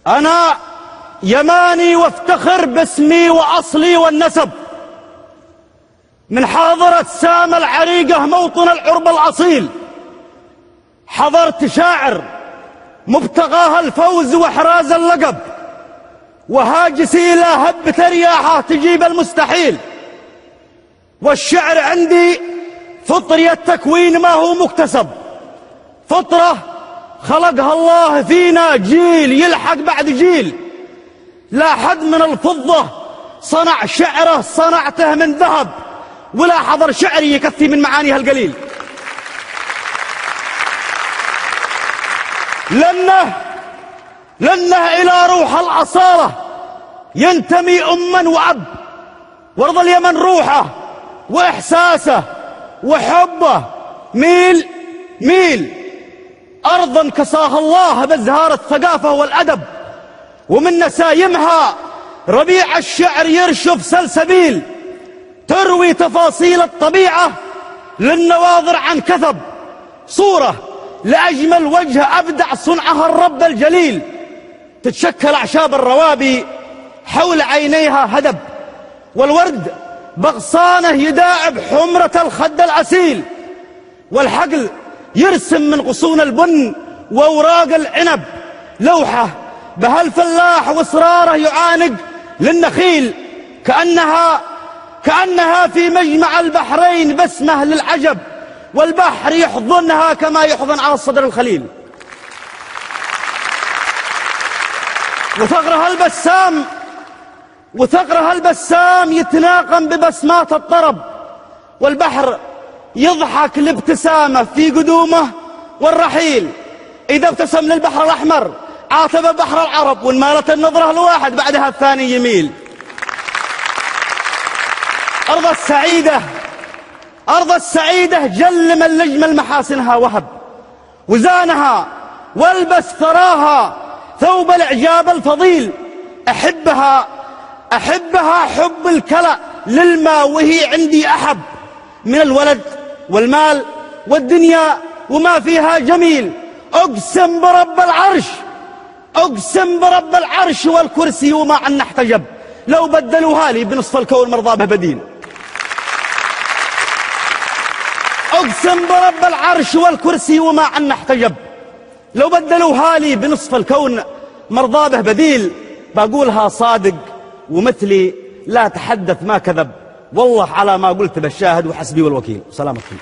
أنا يماني وافتخر باسمي وأصلي والنسب، من حاضرة سام العريقة موطن العرب الأصيل. حضرت شاعر مبتغاها الفوز وإحراز اللقب، وهاجسي لا هبة رياحه تجيب المستحيل. والشعر عندي فطري التكوين ما هو مكتسب، فطرة خلقها الله فينا جيل يلحق بعد جيل. لا حد من الفضة صنع شعره صنعته من ذهب، ولا حضر شعري يكفي من معانيها القليل. لأنه إلى روح الأصالة ينتمي أما وأب، وارض اليمن روحه وإحساسه وحبه ميل أرضا كساها الله بازهار الثقافة والأدب، ومن نسايمها ربيع الشعر يرشف سلسبيل، تروي تفاصيل الطبيعة للنواظر عن كثب، صورة لأجمل وجه أبدع صنعها الرب الجليل، تتشكل أعشاب الروابي حول عينيها هدب، والورد بغصانه يداعب حمرة الخد الأسيل، والحقل يرسم من غصون البن وأوراق العنب لوحة بها الفلاح وإصراره يعانق للنخيل، كأنها في مجمع البحرين بسمة للعجب، والبحر يحضنها كما يحضن على الصدر الخليل. وثغرها البسام يتناقم ببسمات الطرب، والبحر يضحك الابتسامة في قدومه والرحيل. إذا ابتسم للبحر الأحمر عاتب بحر العرب، وإن مالت النظرة الواحد بعدها الثاني يميل. أرض السعيدة جل من لجمل محاسنها وهب، وزانها والبس ثراها ثوب الإعجاب الفضيل. أحبها حب الكلى للماء، وهي عندي أحب من الولد والمال والدنيا وما فيها جميل. أقسم برب العرش والكرسي وما عنا احتجب، لو بدلوها لي بنصف الكون مرضى به بديل. أقسم برب العرش والكرسي وما عنا احتجب، لو بدلوها لي بنصف الكون مرضى به بديل. بقولها صادق ومثلي لا تحدث ما كذب، والله على ما قلت بالشاهد وحسبي والوكيل. سلامتكم.